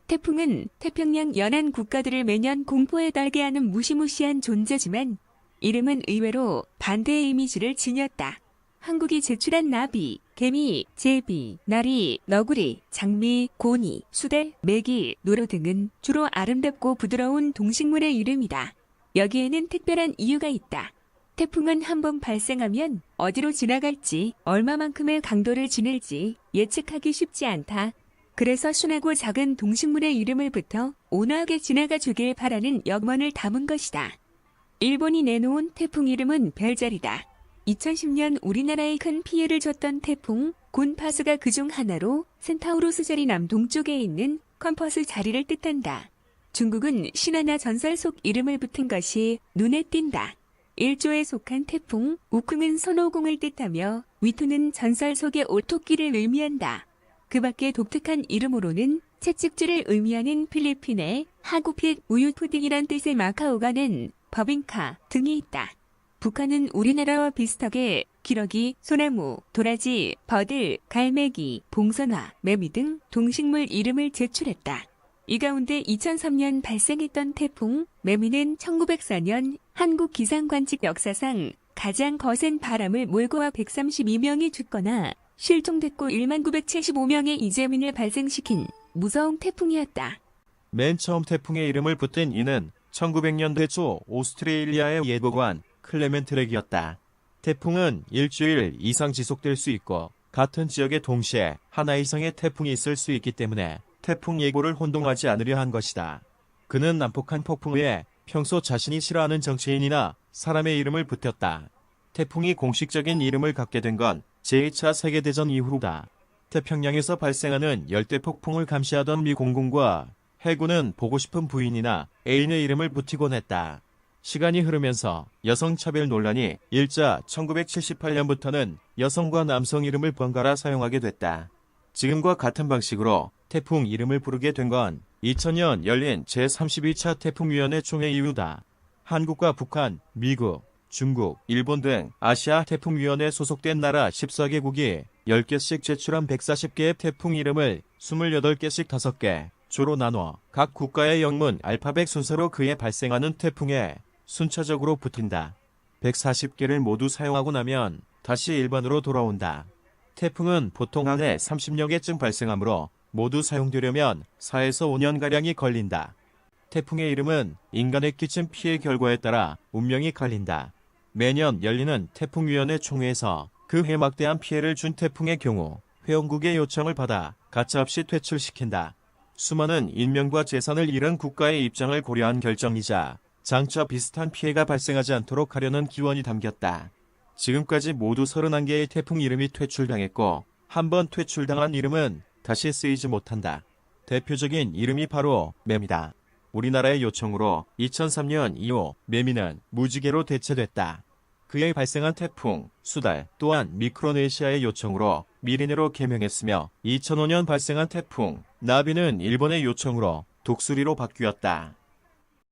태풍은 태평양 연안 국가들을 매년 공포에 떨게 하는 무시무시한 존재지만 이름은 의외로 반대의 이미지를 지녔다. 한국이 제출한 나비, 개미, 제비, 나리, 너구리, 장미, 고니, 수달, 메기, 노루 등은 주로 아름답고 부드러운 동식물의 이름이다. 여기에는 특별한 이유가 있다. 태풍은 한번 발생하면 어디로 지나갈지, 얼마만큼의 강도를 지닐지 예측하기 쉽지 않다. 그래서 순하고 작은 동식물의 이름을 붙여 온화하게 지나가 주길 바라는 염원을 담은 것이다. 일본이 내놓은 태풍 이름은 별자리다. 2010년 우리나라에 큰 피해를 줬던 태풍 곤파수가 그중 하나로 센타우루스 자리 남동쪽에 있는 컴퍼스 자리를 뜻한다. 중국은 신화나 전설 속 이름을 붙은 것이 눈에 띈다. 일조에 속한 태풍 우쿵은 손오공을 뜻하며 위투는 전설 속의 오토끼를 의미한다. 그 밖에 독특한 이름으로는 채찍줄을 의미하는 필리핀의 하구핏 우유 푸딩이란 뜻의 마카오가는 버빙카 등이 있다. 북한은 우리나라와 비슷하게 기러기, 소나무, 도라지, 버들, 갈매기, 봉선화, 매미 등 동식물 이름을 제출했다. 이 가운데 2003년 발생했던 태풍 매미는 1904년 한국 기상관측 역사상 가장 거센 바람을 몰고 와 132명이 죽거나 실종됐고 1975명의 이재민을 발생시킨 무서운 태풍이었다. 맨 처음 태풍의 이름을 붙인 이는 1900년대 초 오스트레일리아의 예보관 클레멘트 렉이었다. 태풍은 일주일 이상 지속될 수 있고 같은 지역에 동시에 하나 이상의 태풍이 있을 수 있기 때문에 태풍 예보를 혼동하지 않으려 한 것이다. 그는 난폭한 폭풍에 평소 자신이 싫어하는 정치인이나 사람의 이름을 붙였다. 태풍이 공식적인 이름을 갖게 된 건 제2차 세계대전 이후다. 태평양에서 발생하는 열대폭풍을 감시하던 미 공군과 해군은 보고 싶은 부인이나 애인의 이름을 붙이곤 했다. 시간이 흐르면서 여성차별 논란이 일자 1978년부터는 여성과 남성 이름을 번갈아 사용하게 됐다. 지금과 같은 방식으로 태풍 이름을 부르게 된 건 2000년 열린 제32차 태풍위원회 총회 이후다. 한국과 북한, 미국, 중국, 일본 등 아시아 태풍위원회에 소속된 나라 14개국이 10개씩 제출한 140개의 태풍 이름을 28개씩 5개 조로 나눠 각 국가의 영문 알파벳 순서로 그에 발생하는 태풍에 순차적으로 붙인다. 140개를 모두 사용하고 나면 다시 일반으로 돌아온다. 태풍은 보통 한 해 30여 개쯤 발생하므로 모두 사용되려면 4에서 5년가량이 걸린다. 태풍의 이름은 인간에 끼친 피해 결과에 따라 운명이 갈린다. 매년 열리는 태풍위원회 총회에서 그 해 막대한 피해를 준 태풍의 경우 회원국의 요청을 받아 가차없이 퇴출시킨다. 수많은 인명과 재산을 잃은 국가의 입장을 고려한 결정이자 장차 비슷한 피해가 발생하지 않도록 하려는 기원이 담겼다. 지금까지 모두 31개의 태풍 이름이 퇴출당했고 한 번 퇴출당한 이름은 다시 쓰이지 못한다. 대표적인 이름이 바로 매미다. 우리나라의 요청으로 2003년 이후 매미는 무지개로 대체됐다. 그에 발생한 태풍, 수달 또한 미크로네시아의 요청으로 미리네로 개명했으며 2005년 발생한 태풍, 나비는 일본의 요청으로 독수리로 바뀌었다.